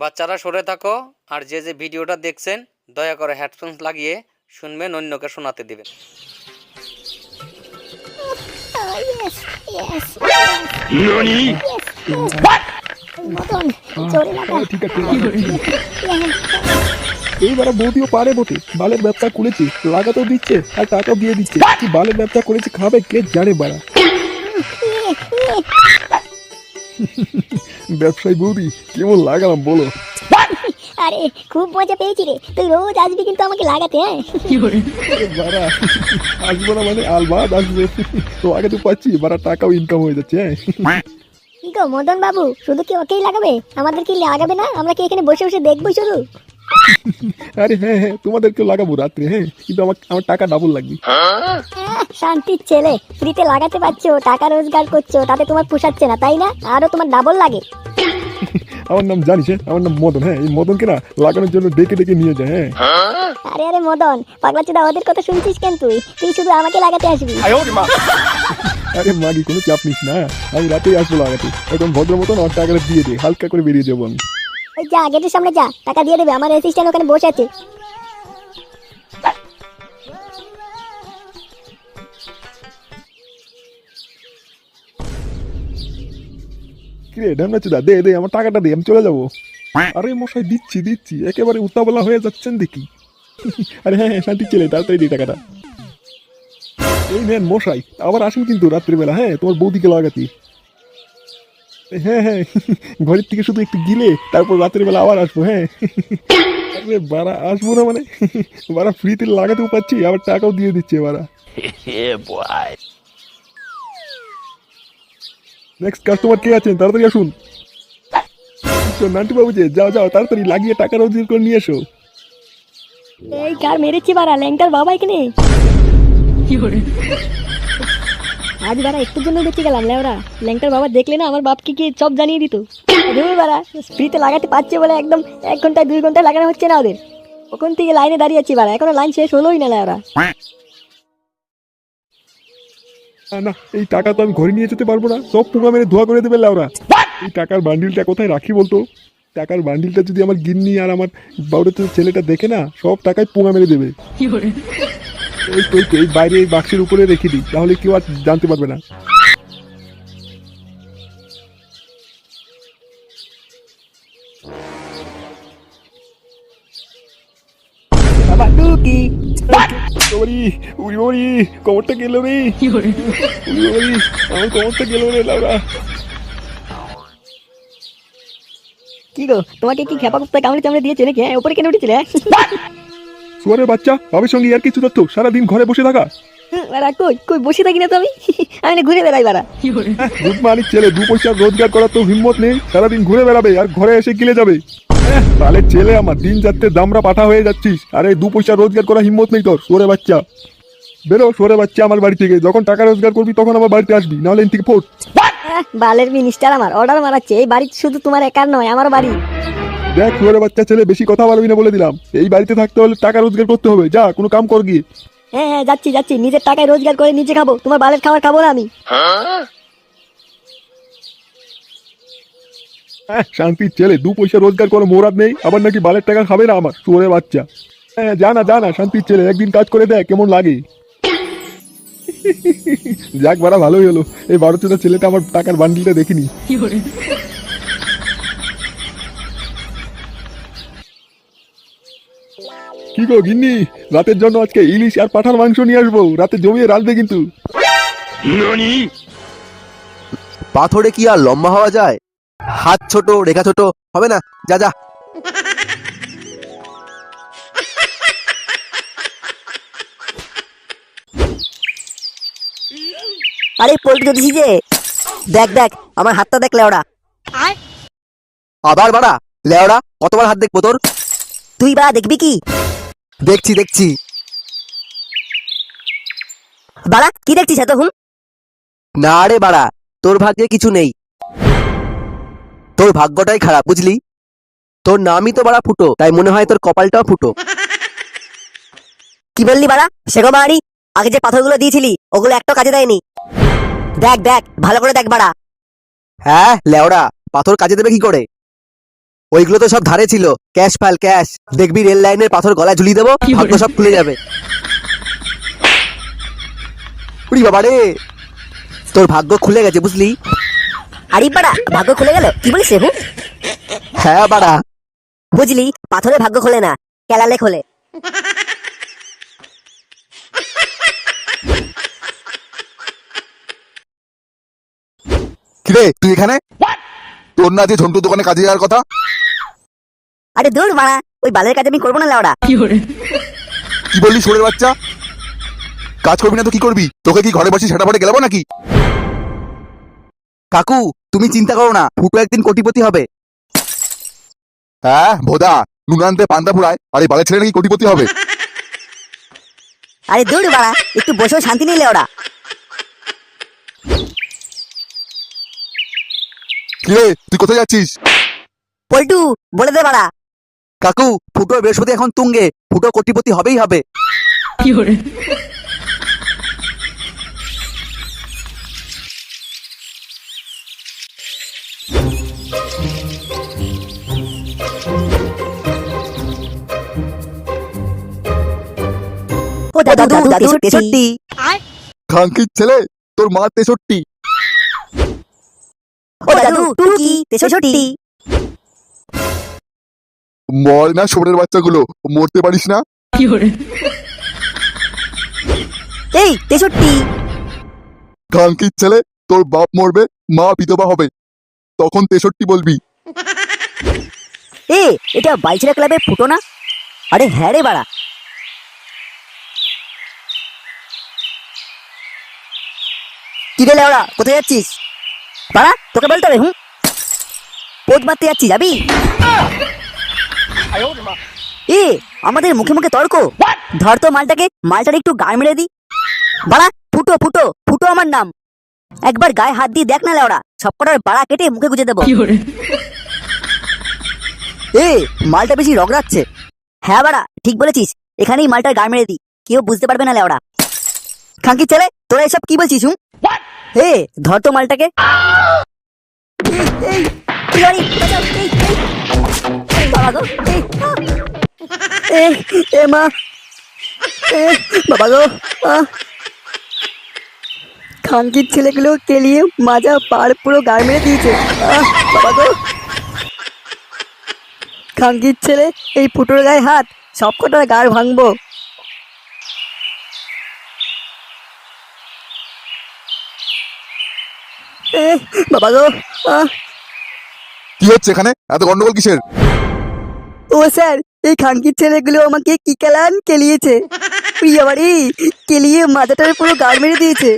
বাচ্চারা সরে থাকো, আর যে যে ভিডিওটা দেখছেন দয়া করে হেডফোনস লাগিয়ে শুনবেন, অন্যকে শোনাতে দিবেন। Yes, yes, NANI? মদন জোরে লাগা। ঠিক আছে এইবার বৌদিও পারে বটে, বালের ব্যবসা খুলেছে, লাগাতেও দিচ্ছে আর টাকাও দিয়ে দিচ্ছে। কি বালের ব্যবসা করেছে খাবে কে জানে বাড়া। ব্যবসায়ী বৌদি কেমন লাগালাম বলো? আরে খুব মজা পেয়েছি রে, তুই রোজ আসবি কিন্তু আমাকে লাগাতে। হ্যাঁ বাড়া আসবো না মানে আলবাদ আসবে, লাগাতে পাচ্ছি বাড়া, টাকাও ইনকাম হয়ে যাচ্ছে। হ্যাঁ কি গো মদন বাবু, শুধু কি ওকেই লাগাবে? আমাদের কি লাগাবে না? আমরা কি এখানে বসে বসে দেখবো শুধু? আরে হ্যাঁ হ্যাঁ তোমাদেরকেও লাগাবো রাত্রে, হ্যাঁ কিন্তু আমার টাকা ডাবল লাগবে। শান্তির ছেলে, ফ্রিতে লাগাতে পারছো, টাকা রোজগার করছো, তাতে তোমার পোষাচ্ছে না তাই না? আরো তোমার ডাবল লাগে। আমার নাম জানিস? হ্যাঁ আমার নাম মদন। হ্যাঁ এই মদনকে না লাগানোর জন্য ডেকে ডেকে নিয়ে যায়। হ্যাঁ আরে আরে মদন পাগলা চোদা, ওদের কথা শুনছিস কেন? তুই তুই শুধু আমাকে লাগাতে আসবি। আরে মাগি কোনো চাপ নিস না, আমি রাতেই আসবো লাগাতে। এখন ভদ্র মতন আমার টাকাটা দিয়ে দে, হালকা করে বেরিয়ে যাবো আমি। ওই যা গেটের সামনে যা, টাকা দিয়ে দেবে। আমার অ্যাসিস্ট্যান্ট ওখানে বসে আছে। কিরে ঢামনাচুদা, দে দে আমার টাকাটা দে, আমি চলে যাবো। আরে মশাই দিচ্ছি দিচ্ছি, একেবারে উত্তাবলা হয়ে যাচ্ছেন দেখি। আরে হ্যাঁ হ্যাঁ শান্তি ছেলে, তাড়াতাড়ি দিই টাকাটা। এই নেন মশাই, আবার আসেন কিন্তু রাত্রিবেলা, হ্যাঁ তোমার বৌদিকে লাগাতি। হ্যাঁ হ্যাঁ ঘরের থেকে শুধু একটু গিলে তারপর রাতের বেলা আবার আসবো। হ্যাঁ আরে বাড়া আসবো না মানে, বাড়া ফ্রিতে লাগাতেও পাচ্ছি আবার টাকাও দিয়ে দিচ্ছে বাড়া। Yeah, boy. নেক্সট কাস্টমার কে আছেন? তাড়াতাড়ি আসুন। তো নান্টু বাবু যে, যাও যাও তাড়াতাড়ি লাগিয়ে টাকা রোজগার করে নিয়ে এসো। এই কার মেরেছি বাড়া, ল্যাংটার বাবা এখানে। আজ বাড়া একটুর জন্য বেঁচে গেলাম। লেওরা ল্যাংটার বাবা দেখলে না আমার বাপকে কি সব জানিয়ে দিত। বাড়া ফ্রিতে লাগাতে পারছে বলে একদম 1 ঘন্টায় 2 ঘন্টায় লাগানো হচ্ছে না ওদের। ওখান থেকে লাইনে দাঁড়িয়ে আছি বাড়া, এখনো লাইন শেষ হলোই না লেওরা। না এই টাকা তো আমি ঘরে নিয়ে যেতে পারবো না, সব পুঙ্গা মেরে ধোয়া করে দেবে লাউরা। এই টাকার বান্ডিলটা কোথায় রাখি বলতো? টাকার বান্ডিলটা যদি আমার গিন্নি আর আমার বাবুর ছেলেটা দেখে না, সব টাকায় পুঙ্গা মেরে দেবে। এই তো এই বাইরে এই বাক্সের উপরে রেখে দিই, তাহলে কেউ আর জানতে পারবে না। বাবা টুকি উড়ি উড়ি কবরটা গেল রে, উড়ি উড়ি আমার কবরটা গেল রে লাউরা। কি গো, তোমাকে কি খেপা কুপ্তা কামড়ে চামড়ে দিয়েছে নাকি? হ্যাঁ উপরে কেন উঠেছিলে? সুয়ারের বাচ্চা, ভাবের সঙ্গে আর কিছু তথ্য, সারাদিন ঘরে বসে থাকা। বাড়া কই কই বসে থাকি না তো আমি, আমি না ঘুরে বেড়াই বাড়া। গুড মালিক ছেলে, 2 পয়সা রোজগার করার তো হিম্মত নেই, সারাদিন ঘুরে বেড়াবে আর ঘরে এসে গিলে যাবে। তাহলে ছেলে আমার দিন যাচ্ছে দামরা পাঠা হয়ে যাচ্ছিস, আরে 2 পয়সা রোজগার করার হিম্মত নেই তোর? সোরে বাচ্চা বেরো, সোরে বাচ্চা আমার বাড়ি থেকে। যখন টাকা রোজগার করবি তখন আমার বাড়িতে আসবি, নাহলে এন থেকে ফোট। বালের মিনিস্টার আমার অর্ডার মারাচ্ছে। এই বাড়ি শুধু তোমার একার নয়, আমারও বাড়ি। দেখ সোরে বাচ্চা ছেলে, বেশি কথা বলবি না বলে দিলাম। এই বাড়িতে থাকতে হলে টাকা রোজগার করতে হবে, যা কোনো কাম কর গিয়ে। হ্যাঁ হ্যাঁ যাচ্ছি যাচ্ছি, নিজের টাকায় রোজগার করে নিজে খাবো, তোমার বালের খাবার খাবো না আমি। শান্তির ছেলে, 2 পয়সা রোজগার করে মোরাদ নেই, আবার নাকি বালের টাকা খাবে না আমার সোরে বাচ্চা। হ্যাঁ যা না শান্তির ছেলে, একদিন কাজ করে দেখ কেমন লাগে। যাক বাড়া ভালোই হলো, এই 12 ছেলেটা আমার টাকার বান্ডিলটা দেখিনি। কি গো গিন্নি, রাতের জন্য আজকে ইলিশ আর পাঠার মাংস নিয়ে আসবো, রাতে জমিয়ে রাঁধবে কিন্তু। NANI? পাথরে কি আর লম্বা হওয়া যায়? হাত ছোট রেখা ছোট হবে না, যা যা। আরে পোল্ট্রি তো দিছি যে, দেখ দেখ আমার হাতটা দেখ লেওড়া। আবার বাড়া লেওড়া, কতবার হাত দেখবো তোর? তুই বা দেখবি কি? দেখছি দেখছি। বাড়া কি দেখছিস এত হুম? না রে বাড়া, তোর ভাগ্যে কিছু নেই, তোর ভাগ্যটাই খারাপ বুঝলি। তোর নামই তো বাড়া ফুটো, তাই মনে হয় তোর কপালটাও ফুটো। কি বললি বাড়া? সেগো বাড়ি, আগে যে পাথরগুলো দিয়েছিলি ওগুলো একটা কাজে দেয়নি। দেখ দেখ ভালো করে দেখ বাড়া। হ্যাঁ লেওড়া, পাথর কাজে দেবে কি করে? ওইগুলো তো সব ধারে ছিল, ক্যাশ ফাইল ক্যাশ। দেখবি রেল লাইনের পাথর গলায় ঝুলিয়ে দেবো, ভাগ্য সব খুলে যাবে। উড়ি বাবা রে, তোর ভাগ্য খুলে গেছে বুঝলি। আরে বাড়া, ভাগ্য খুলে গেল? কি বলিস রে হুঁ? হ্যাঁ বাড়া। বুঝলি, পাথরে ভাগ্য খোলে না, কেলালে খোলে। কিরে তুই এখানে? তোর না যে ঝন্টুর দোকানে কাজে যাওয়ার কথা? আরে দূর বাড়া, ওই বালের কাজ আমি করবো না লেওড়া। কি বললি সোরের বাচ্চা? কাজ করবি না তো কি করবি? তোকে কি ঘরে বসে সেটা পরে গেলাবো নাকি? কাকু তুমি চিন্তা করো না, ফুটো একদিন কোটিপতি হবে। হ্যাঁ ভোদা, নুন আনতে পান্তা পুরায়, আর এই বালের ছেলে নাকি কোটিপতি হবে? আরে দূর বাড়া, একটু বসেও শান্তি নেই লেওড়া। কিরে তুই কোথায় যাচ্ছিস? পল্টু, বলে দে বাড়া। কাকু ফুটো বৃহস্পতি এখন তুঙ্গে, ফুটো কোটিপতি হবেই হবে। ও দাদু, দাদু 63। খাঙ্কির ছেলে, তোর মা 63। ও দাদু, তুই কি 63? মর না সোরের বাচ্চাগুলো, মরতে পারিস না? এই 63। খাঙ্কির ছেলে, তোর বাপ মরবে, মা বিধবা হবে, তখন 63 বলবি। এ, এটা বাইচিরা ক্লাবে ফুটো না? আরে হ্যাঁ রে বাড়া। কি রে লেওড়া, কোথায় যাচ্ছিস? বাড়া, তোকে বলতে হবে হুঁ? পোদ মারতে যাচ্ছি, যাবি? এ, আমাদের মুখে মুখে তর্ক। ধর তো মালটাকে, মালটার একটু গায়ে মেরে দি। বাড়া, ফুটো ফুটো ফুটো আমার নাম। একবার গায়ে হাত দিয়ে দেখ না লেওড়া, সব কটার বাড়া কেটে মুখে গুজে দেবো। এ, মালটা বেশি রগড়াচ্ছে। হ্যাঁ বাড়া, ঠিক বলেছিস, এখানেই মালটার গায়ে মেরে দি, কেউ বুঝতে পারবে না লেওড়া। খাঙ্কি ছেলে, তোরা এসব কি বলছিস হুঁ? হে, ধর তো মালটাকে। এই, এই, এই, বাঁচাও, এই, বাবা গো, এ মা, বাবা গো। খাঙ্কির ছেলেগুলো কেলিয়ে মাজা পাড় পুরো গায়ে মেরে দিয়েছে। বাবা গো। খাঙ্কির ছেলে, এই ফুটোর গায়ে হাত, সব কটার গাড় ভাঙবো। বাবা গো। কি হচ্ছে এখানে? এত গন্ডগোল কিসের? ও স্যার, এই খাঙ্কির ছেলেগুলো আমাকে কি কেলান কেলিয়েছে। প্রিয়া বাড়ি কেলিয়ে মাথাটার পুরো গাড় মেরে দিয়েছে।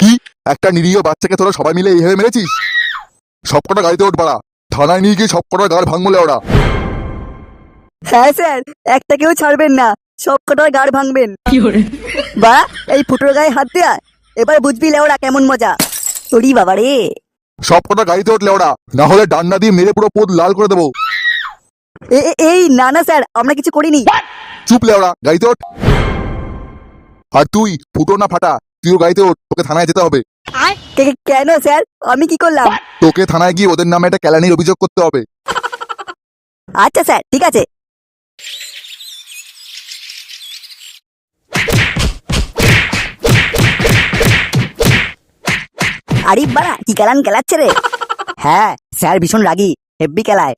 কি একটা নিরীহ বাচ্চাকে তোরা সবাই মিলে এইভাবে মেরেছিস? সব কটা গাড়িতে ওঠ বাড়া, থানায় নিয়ে গিয়ে সব কটা গাড় ভাঙবো ওরা। হ্যাঁ স্যার, একটাকেও ছাড়বেন না, সব কটার গাড় ভাঙবেন। বা, এই ফুটোর গায়ে হাত দেয়া, এবার বুঝবি লেওড়া কেমন মজা। ওরি বাবা রে। সব কটা গাড়িতে উঠলে ওরা, না হলে ডান্ডা দিয়ে মেরে পুরো পোদ লাল করে দেবো। এই না না স্যার, আমরা কিছু করিনি। চুপ লেওড়া, গাড়িতে ওঠ। আর তুই ফুটো না ফাটা, তুইও গাড়িতে ওঠ, তোকে থানায় যেতে হবে। কেন স্যার, আমি কি করলাম? তোকে থানায় গিয়ে ওদের নামে একটা কেলানির অভিযোগ করতে হবে। আচ্ছা স্যার, ঠিক আছে। আরে বাড়া, কি কেলান কেলাচ্ছে রে? হ্যাঁ স্যার, ভীষণ রাগী, হেব্বি কেলায়।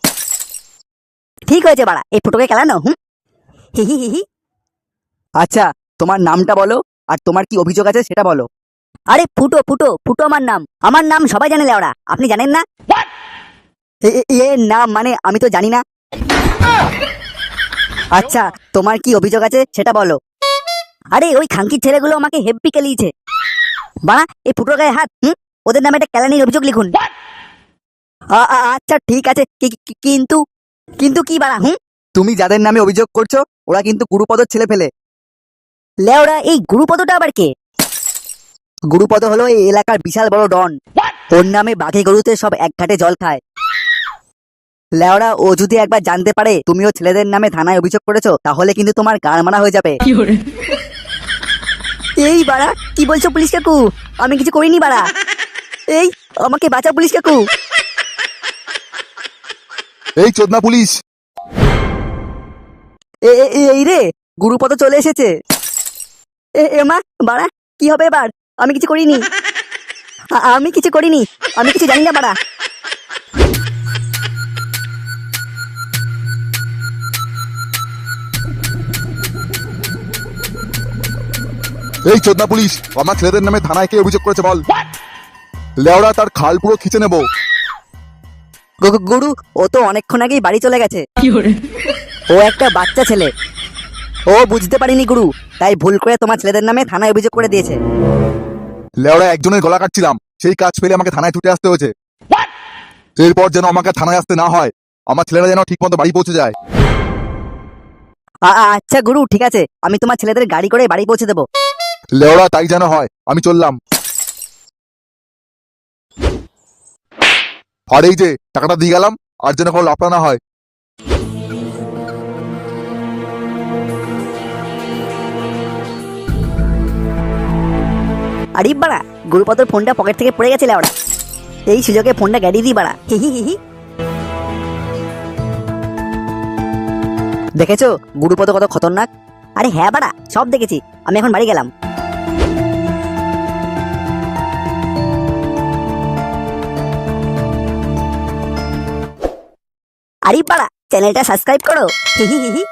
ঠিক হয়েছে বাড়া, এই ফুটোকে কেলানো। হুম, হি হি হি হি। আচ্ছা তোমার নামটা বলো, আর তোমার কি অভিযোগ আছে সেটা বলো। আরে ফুটো ফুটো ফুটো আমার নাম। আমার নাম সবাই জানে লেওড়া, আপনি জানেন না? এ নাম মানে আমি তো জানি না। আচ্ছা তোমার কি অভিযোগ আছে সেটা বলো। আরে ওই খাঙ্কির ছেলেগুলো আমাকে হেব্বি কেলিয়েছে। বাড়া, এই ফুটোর গায়ে হাত, ওদের নামে একটা কেলানির অভিযোগ লিখুন। আচ্ছা ঠিক আছে, কিন্তু কিন্তু কি বাড়া? তুমি যাদের নামে অভিযোগ করছো ওরা কিন্তু গুরুপদর ছেলে ফেলে। লেওড়া, এই গুরুপদটা আবার কে? গুরুপদ হলো এই এলাকার বিশাল বড় ডন। ওর নামে বাঘে গরুতে সব এক ঘাটে জল খায়। লেওড়া, ও যদি একবার জানতে পারে তুমিও ছেলেদের নামে থানায় অভিযোগ করেছো, তাহলে কিন্তু তোমার গাড় মারা হয়ে যাবে। এই বাড়া, কি বলছো পুলিশ কাকু? আমি কিছু করিনি বাড়া। এই, আমাকে বাঁচা পুলিশ কাকু। এই চোদনা পুলিশ। এই রে, গুরুপদ চলে এসেছে। এ মা, বাড়া কি হবে এবার? আমি কিছু করিনি, আমি কিছু করিনি, আমি কিছু জানি না বাড়া। এই চোদনা পুলিশ, আমার ছেলেদের নামে থানায় কে অভিযোগ করেছে বল। লেওড়া তার খাল পুরো খিচে নেবো। গুরু, ও তো অনেকক্ষণ আগেই বাড়ি চলে গেছে। ও একটা বাচ্চা ছেলে, ও বুঝতে পারিনি গুরু, তাই ভুল করে তোমার ছেলেদের নামে থানায় অভিযোগ করে দিয়েছে। লেওড়া একজনের গলা কাটছিলাম, সেই কাজ ফেলে আমাকে থানায় ছুটে আসতে হয়েছে। এরপর যেন আমাকে থানায় আসতে না হয়, আমার ছেলেরা যেন ঠিক মতো বাড়ি পৌঁছে যায়। আচ্ছা গুরু, ঠিক আছে, আমি তোমার ছেলেদের গাড়ি করে বাড়ি পৌঁছে দেবো। লেওড়া তাই যেন হয়, আমি চললাম। আর এই যে টাকাটা দিয়ে গেলাম, আর যেন কোনো লাফড়া না হয়। আরে বাড়া, গুরুপদর ফোনটা পকেট থেকে পড়ে গেছিল ওরা, এই সুযোগে ফোনটা গাড়ি দিই বাড়া। হি। দেখেছো গুরুপদ কত খতরনাক? আরে হ্যাঁ বাড়া, সব দেখেছি, আমি এখন বাড়ি গেলাম। আরে বাড়া, চ্যানেলটা সাবস্ক্রাইব করো। হি।